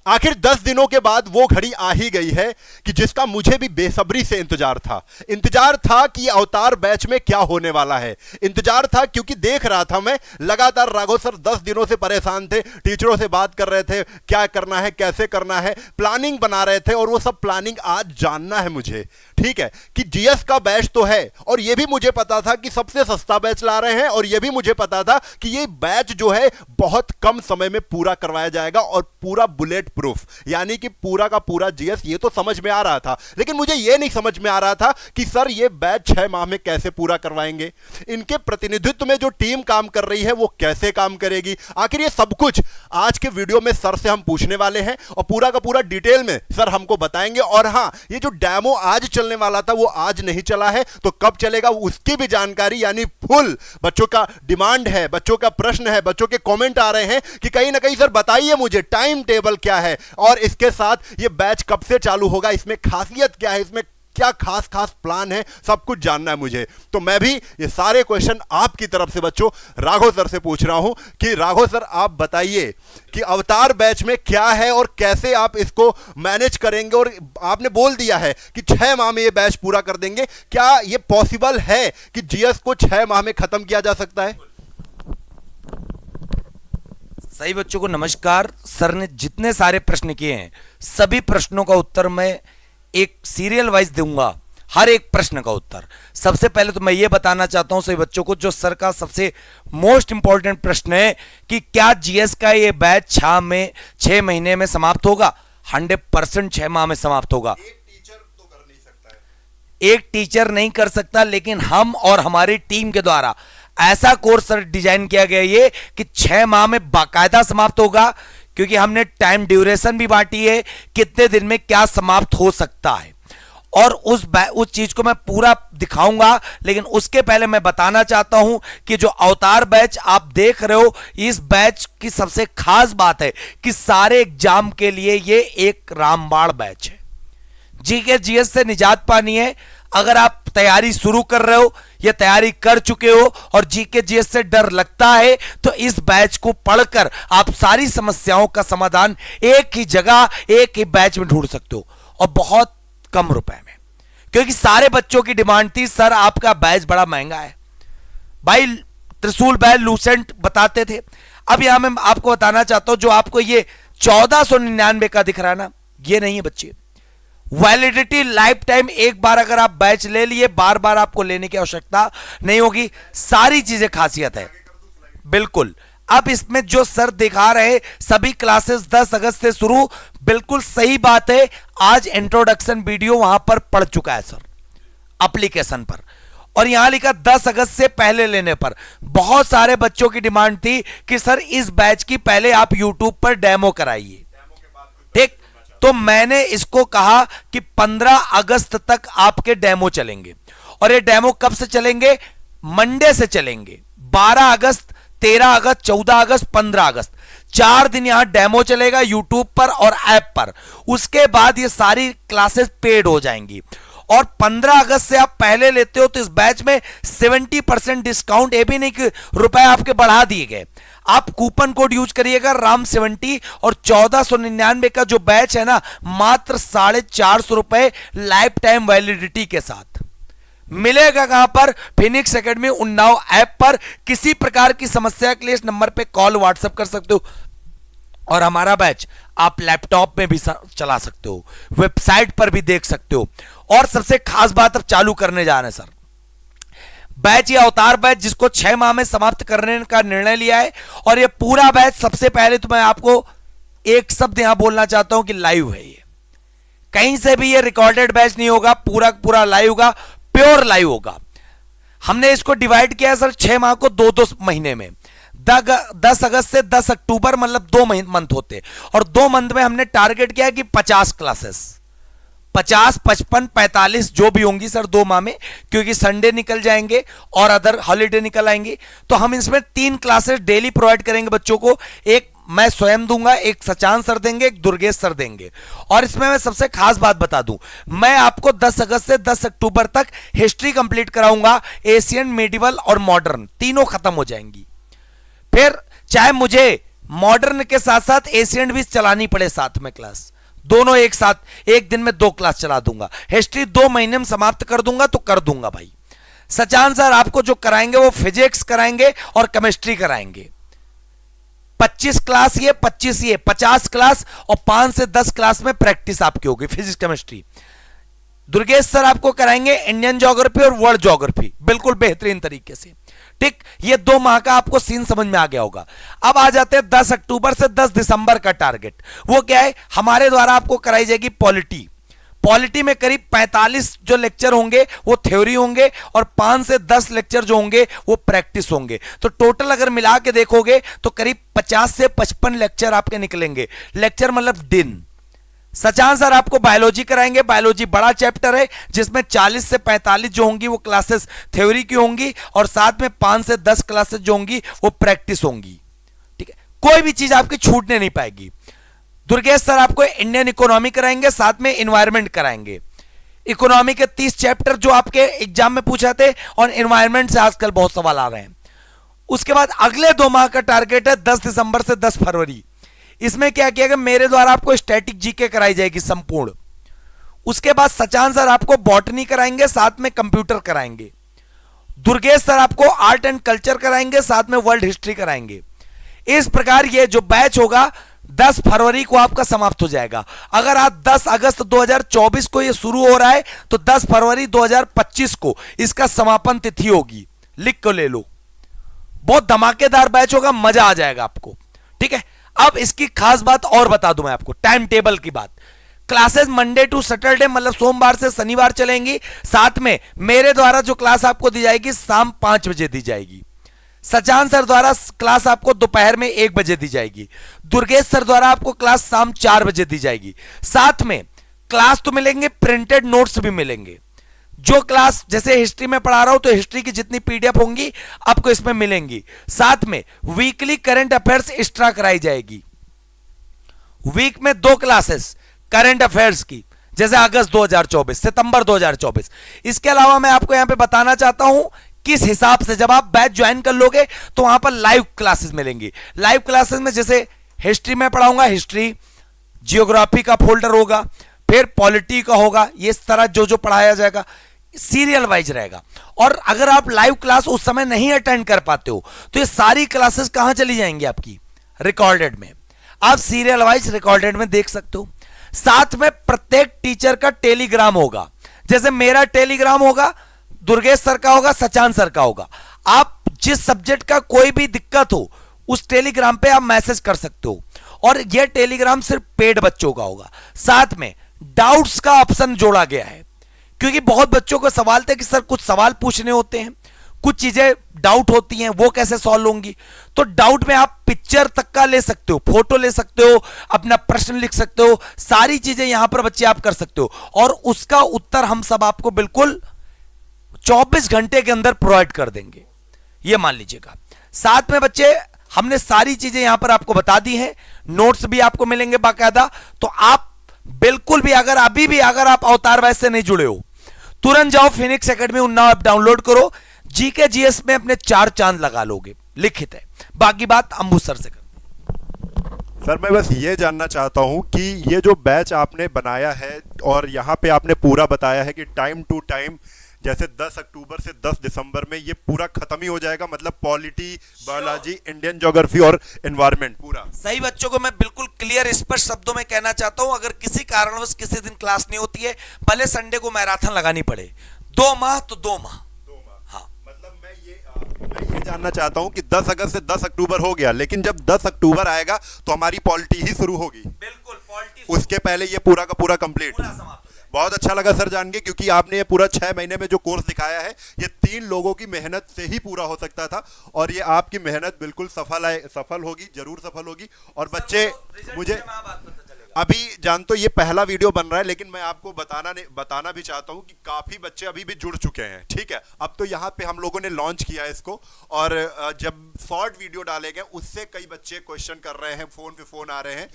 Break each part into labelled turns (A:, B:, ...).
A: आखिर 10 दिनों के बाद वो घड़ी आ ही गई है कि जिसका मुझे भी बेसब्री से इंतजार था कि अवतार बैच में क्या होने वाला है। इंतजार था क्योंकि देख रहा था मैं लगातार राघव सर 10 दिनों से परेशान थे, टीचरों से बात कर रहे थे, क्या करना है, कैसे करना है, प्लानिंग बना रहे थे, और वो सब प्लानिंग आज जानना है मुझे। ठीक है कि जीएस का बैच तो है, और ये भी मुझे पता था कि सबसे सस्ता बैच ला रहे हैं, और ये भी मुझे पता था कि ये बैच जो है बहुत कम समय में पूरा करवाया जाएगा और पूरा बुलेट प्रूफ, यानी कि पूरा का पूरा जीएस। ये तो समझ में आ रहा था, लेकिन मुझे ये नहीं समझ में आ रहा था कि सर ये बैच 6 माह में कैसे पूरा करवाएंगे, इनके प्रतिनिधित्व में जो टीम काम कर रही है वो कैसे काम करेगी। आखिर ये सब कुछ आज के वीडियो में सर से हम पूछने वाले हैं, और पूरा का पूरा डिटेल में सर हमको बताएंगे। और हां, ये जो डेमो आज चलने वाला था वो आज नहीं चला है, तो कब चलेगा उसकी भी जानकारी, यानी फुल। बच्चों का डिमांड है, बच्चों का प्रश्न है, बच्चों के कमेंट आ रहे हैं कि कहीं ना कहीं सर बताइए मुझे टाइम टेबल क्या है, और इसके साथ ये बैच कब से चालू होगा, इसमें खासियत क्या है, इसमें क्या खास प्लान है, सब कुछ जानना है मुझे। तो मैं भी ये सारे क्वेश्चन आपकी तरफ से बच्चों राघव सर से पूछ रहा हूं कि राघव सर आप बताइए कि अवतार बैच में क्या है और कैसे आप इसको मैनेज करेंगे। और आपने बोल दिया है कि 6 माह में ये बैच पूरा कर देंगे, क्या ये पॉसिबल है कि जीएस को 6 माह में खत्म किया जा सकता है?
B: सही बच्चों को नमस्कार। सर ने जितने सारे प्रश्न किए हैं सभी प्रश्नों का उत्तर मैं एक सीरियल वाइज दूंगा, हर एक प्रश्न का उत्तर। सबसे पहले तो मैं ये बताना चाहता हूं सभी बच्चों को, जो सर का सबसे मोस्ट इंपॉर्टेंट प्रश्न है कि क्या जीएस का ये बैच 6 महीने में समाप्त होगा? 100% 6 माह में समाप्त होगा।
A: एक टीचर तो कर नहीं सकता है,
B: एक टीचर नहीं कर सकता, लेकिन हम और हमारी टीम के द्वारा ऐसा कोर्स डिजाइन किया गया ये कि 6 माह में बाकायदा समाप्त होगा, क्योंकि हमने टाइम ड्यूरेशन भी बांटी है, कितने दिन में क्या समाप्त हो सकता है, और उस चीज को मैं पूरा दिखाऊंगा। लेकिन उसके पहले मैं बताना चाहता हूं कि जो अवतार बैच आप देख रहे हो, इस बैच की सबसे खास बात है कि सारे एग्जाम के लिए ये एक रामबाण बैच है। जीके जीएस से निजात पानी है। अगर आप तैयारी शुरू कर रहे हो या तैयारी कर चुके हो और जीके जीएस से डर लगता है, तो इस बैच को पढ़कर आप सारी समस्याओं का समाधान एक ही जगह एक ही बैच में ढूंढ सकते हो, और बहुत कम रुपए में। क्योंकि सारे बच्चों की डिमांड थी, सर आपका बैच बड़ा महंगा है। भाई त्रिशूल बैच लूसेंट बताते थे। अब यहां मैं आपको बताना चाहता हूं, जो आपको ये 1499 का दिख रहा है ना, ये नहीं है बच्चे। वैलिडिटी लाइफ टाइम, एक बार अगर आप बैच ले लिए बार बार आपको लेने की आवश्यकता नहीं होगी। सारी चीजें खासियत है बिल्कुल। अब इसमें जो सर दिखा रहे सभी क्लासेस 10 अगस्त से शुरू, बिल्कुल सही बात है। आज इंट्रोडक्शन वीडियो वहां पर पड़ चुका है सर एप्लीकेशन पर, और यहां लिखा 10 अगस्त से पहले लेने पर। बहुत सारे बच्चों की डिमांड थी कि सर इस बैच की पहले आप यूट्यूब पर डेमो कराइए, ठीक। तो मैंने इसको कहा कि 15 अगस्त तक आपके डेमो चलेंगे, और ये डेमो कब से चलेंगे? मंडे से चलेंगे। 12 अगस्त, 13 अगस्त, 14 अगस्त, 15 अगस्त, 4 दिन यहां डेमो चलेगा यूट्यूब पर और ऐप पर। उसके बाद ये सारी क्लासेस पेड हो जाएंगी, और 15 अगस्त से आप पहले लेते हो तो इस बैच में 70% डिस्काउंट, ये भी नहीं कि रुपए आपके बढ़ा दिए गए। आप कूपन कोड यूज करिएगा RAM70, और 1499 का जो बैच है ना, मात्र 450 रुपए लाइफ टाइम वैलिडिटी के साथ मिलेगा। कहां पर? फिनिक्स एकेडमी उन्नाव ऐप पर। किसी प्रकार की समस्या के लिए इस नंबर पे कॉल व्हाट्सएप कर सकते हो, और हमारा बैच आप लैपटॉप में भी चला सकते हो, वेबसाइट पर भी देख सकते हो। और सबसे खास बात अब चालू करने जा रहे हैं सर बैच, ये अवतार बैच जिसको 6 माह में समाप्त करने का निर्णय लिया है। और ये पूरा बैच, सबसे पहले तो मैं आपको एक शब्द यहां बोलना चाहता हूं कि लाइव है। ये कहीं से भी ये रिकॉर्डेड बैच नहीं होगा, पूरा पूरा लाइव होगा, प्योर लाइव होगा। हमने इसको डिवाइड किया सर 6 माह को 2-2 महीने में। 10 अगस्त से 10 अक्टूबर मतलब 2 मंथ होते, और 2 मंथ में हमने टारगेट किया कि 50 क्लासेस, 50, 55, 45 जो भी होंगी सर 2 माह में, क्योंकि संडे निकल जाएंगे और अदर हॉलीडे निकल आएंगे। तो हम इसमें 3 क्लासेस डेली प्रोवाइड करेंगे बच्चों को। एक मैं स्वयं दूंगा, एक सचान सर देंगे, एक दुर्गेश सर देंगे। और इसमें मैं सबसे खास बात बता दूं, मैं आपको 10 अगस्त से 10 अक्टूबर तक हिस्ट्री कंप्लीट कराऊंगा। एशियन, मेडिवल और मॉडर्न तीनों खत्म हो जाएंगी। फिर चाहे मुझे मॉडर्न के साथ साथ एशियन भी चलानी पड़े साथ में क्लास, दोनों एक साथ एक दिन में 2 क्लास चला दूंगा। हिस्ट्री 2 महीने में समाप्त कर दूंगा तो कर दूंगा भाई। सचान सर आपको जो कराएंगे वो फिजिक्स कराएंगे और केमिस्ट्री कराएंगे। 25 क्लास ये 25 ये 50 क्लास और 5 से 10 क्लास में प्रैक्टिस आपकी होगी फिजिक्स केमिस्ट्री। दुर्गेश सर आपको कराएंगे इंडियन ज्योग्राफी और वर्ल्ड ज्योग्राफी बिल्कुल बेहतरीन तरीके से। ठीक, ये 2 माह का आपको सीन समझ में आ गया होगा। अब आ जाते हैं 10 अक्टूबर से 10 दिसंबर का टारगेट। वो क्या है, हमारे द्वारा आपको कराई जाएगी पॉलिटी। पॉलिटी में करीब 45 जो लेक्चर होंगे वो थ्योरी होंगे और 5 से 10 लेक्चर जो होंगे वो प्रैक्टिस होंगे। तो टोटल अगर मिला के देखोगे तो करीब 50 से 55 लेक्चर आपके निकलेंगे। लेक्चर मतलब दिन। सचान सर आपको बायोलॉजी कराएंगे। बायोलॉजी बड़ा चैप्टर है जिसमें 40 से 45 जो होंगी वो क्लासेस थ्योरी की होंगी और साथ में 5 से 10 क्लासेस जो होंगी वो प्रैक्टिस होंगी। ठीक है, कोई भी चीज आपकी छूटने नहीं पाएगी। दुर्गेश सर आपको इंडियन इकोनॉमी कराएंगे, साथ में एनवायरमेंट कराएंगे। इकोनॉमी के 30 चैप्टर जो आपके एग्जाम में पूछे थे और एनवायरमेंट से आजकल बहुत सवाल आ रहे हैं। उसके बाद अगले 2 माह का टारगेट है 10 दिसंबर से 10 फरवरी। इसमें क्या किया गया, मेरे द्वारा आपको स्टैटिक जीके कराई जाएगी संपूर्ण। उसके बाद सचान सर आपको बॉटनी कराएंगे, साथ में कंप्यूटर कराएंगे। दुर्गेश सर आपको आर्ट एंड कल्चर कराएंगे, साथ में वर्ल्ड हिस्ट्री कराएंगे। इस प्रकार ये जो बैच होगा 10 फरवरी को आपका समाप्त हो जाएगा। अगर आप 10 अगस्त 2024 को ये शुरू हो रहा है तो 10 फरवरी 2025 को इसका समापन तिथि होगी। लिख को ले लो, बहुत धमाकेदार बैच होगा, मजा आ जाएगा आपको। ठीक है, अब इसकी खास बात और बता दूं मैं आपको, टाइम टेबल की बात। क्लासेस मंडे टू सैटरडे मतलब सोमवार से शनिवार चलेंगी। साथ में मेरे द्वारा जो क्लास आपको दी जाएगी शाम 5 बजे दी जाएगी। सचान सर द्वारा क्लास आपको दोपहर में 1 बजे दी जाएगी। दुर्गेश सर द्वारा आपको क्लास शाम 4 बजे दी जाएगी। साथ में क्लास तो मिलेंगे, प्रिंटेड नोट्स भी मिलेंगे। जो क्लास जैसे हिस्ट्री में पढ़ा रहा हूं तो हिस्ट्री की जितनी पीडीएफ होंगी आपको इसमें मिलेंगी। साथ में वीकली करंट अफेयर्स एक्स्ट्रा कराई जाएगी। वीक में 2 क्लासेस करंट अफेयर्स की, जैसे अगस्त 2024, सितंबर 2024। इसके अलावा मैं आपको यहां पे बताना चाहता हूं किस हिसाब से जब आप बैच ज्वाइन कर लोगे तो वहां पर लाइव क्लासेस मिलेंगी। लाइव क्लासेस में जैसे हिस्ट्री में पढ़ाऊंगा, हिस्ट्री जियोग्राफी का फोल्डर होगा, फिर पॉलिटी का होगा, ये इस तरह जो जो पढ़ाया जाएगा सीरियल वाइज रहेगा। और अगर आप लाइव क्लास उस समय नहीं अटेंड कर पाते हो तो ये सारी क्लासेस कहां चली जाएंगी आपकी, रिकॉर्डेड में। आप सीरियल वाइज रिकॉर्डेड में देख सकते हो। साथ में प्रत्येक टीचर का टेलीग्राम होगा, जैसे मेरा टेलीग्राम होगा, दुर्गेश सर का होगा, सचान सर का होगा। आप जिस सब्जेक्ट का कोई भी दिक्कत हो उस टेलीग्राम पे आप मैसेज कर सकते हो। और यह टेलीग्राम सिर्फ पेड बच्चों का होगा। साथ में डाउट्स का ऑप्शन जोड़ा गया है, क्योंकि बहुत बच्चों को सवाल थे कि सर कुछ सवाल पूछने होते हैं, कुछ चीजें डाउट होती हैं, वो कैसे सॉल्व होंगी। तो डाउट में आप पिक्चर तक का ले सकते हो, फोटो ले सकते हो, अपना प्रश्न लिख सकते हो, सारी चीजें यहां पर बच्चे आप कर सकते हो और उसका उत्तर हम सब आपको बिल्कुल 24 घंटे के अंदर प्रोवाइड कर देंगे, ये मान लीजिएगा। साथ में बच्चे हमने सारी चीजें यहां पर आपको बता दी हैं, नोट्स भी आपको मिलेंगे बाकायदा। तो आप बिल्कुल भी अगर अभी भी अगर आप अवतार बैच से नहीं जुड़े हो, तुरंत जाओ Phoenix academy Unnao app download करो। जीके जीएस में अपने 4 चांद लगा लोगे, लिखित है। बाकी बात अंबू सर से कर।
A: सर मैं बस ये जानना चाहता हूं कि ये जो बैच आपने बनाया है और यहाँ पे आपने पूरा बताया है कि टाइम टू टाइम जैसे 10 अक्टूबर से 10 दिसंबर में ये पूरा खत्म ही हो जाएगा, मतलब पॉलिटी, बायोलॉजी, इंडियन ज्योग्राफी और एनवायरनमेंट पूरा
B: सही। बच्चों को मैं बिल्कुल क्लियर स्पष्ट शब्दों में कहना चाहता हूं, अगर किसी कारणवश किसी दिन क्लास नहीं होती है, भले संडे को मैराथन लगानी पड़े, 2 माह तो 2 माह। हाँ,
A: मतलब मैं ये जानना चाहता हूं कि 10 अगस्त से 10 अक्टूबर हो गया, लेकिन जब 10 अक्टूबर आएगा तो हमारी पॉलिटी ही शुरू होगी।
B: बिल्कुल, पॉलिटी
A: उसके पहले ये पूरा का पूरा कंप्लीट। बहुत अच्छा लगा सर जान के, क्योंकि आपने ये पूरा 6 महीने में जो कोर्स दिखाया है ये 3 लोगों की मेहनत से ही पूरा हो सकता था और ये आपकी मेहनत बिल्कुल सफल होगी, जरूर सफल होगी। और बच्चे मुझे अभी जान तो ये पहला वीडियो बन रहा है, लेकिन मैं आपको बताना भी चाहता हूँ कि काफी बच्चे अभी भी जुड़ चुके हैं, ठीक है। अब तो यहाँ पे हम लोगों ने लॉन्च किया है इसको, और जब शॉर्ट वीडियो डाले गए उससे कई बच्चे क्वेश्चन कर रहे हैं, फोन पे फोन आ रहे हैं,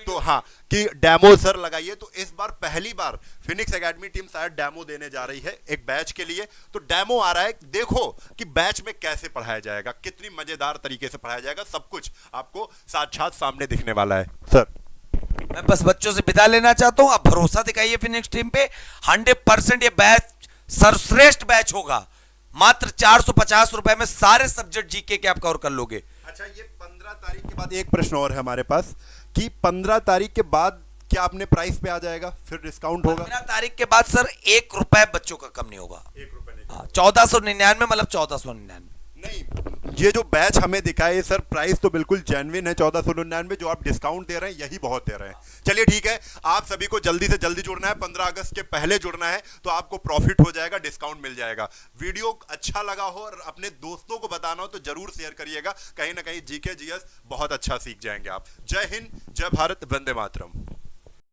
A: तो हाँ कि डेमो सर लगाइए। तो इस बार पहली बार फिनिक्स एकेडमी टीम शायद डेमो देने जा रही है एक बैच के लिए। तो डेमो आ रहा है, देखो कि बैच में कैसे पढ़ाया जाएगा, कितनी मजेदार तरीके से पढ़ाया जाएगा, सब कुछ आपको साक्षात सामने दिखने वाला है सर।
B: मैं बस बच्चों से विदा लेना चाहता हूं, आप भरोसा दिखाइए फिनिक्स टीम पे। 100% ये बैच सर्वश्रेष्ठ बैच होगा। मात्र 450 रुपए में सारे सब्जेक्ट जीके के आप कवर कर लोगे।
A: अच्छा, ये 15 तारीख के बाद एक प्रश्न और है हमारे पास कि 15 तारीख के बाद क्या अपने प्राइस पे आ जाएगा, फिर डिस्काउंट होगा?
B: 15 तारीख के बाद सर 1 रुपए बच्चों का कम नहीं होगा।
A: 1 रुपए नहीं?
B: हाँ, 1499 मतलब 1499
A: नहीं, ये जो बैच हमें दिखाए सर, प्राइस तो बिल्कुल जेन्युइन है 1499। जो आप डिस्काउंट दे रहे हैं यही बहुत दे रहे हैं। चलिए ठीक है, आप सभी को जल्दी से जल्दी जुड़ना है, 15 अगस्त के पहले जुड़ना है, तो आपको प्रॉफिट हो जाएगा, डिस्काउंट मिल जाएगा। वीडियो अच्छा लगा हो और अपने दोस्तों को बताना हो तो जरूर शेयर करिएगा, कहीं ना कहीं जीके जीएस बहुत अच्छा सीख जाएंगे आप। जय हिंद, जय भारत, वंदे मातरम।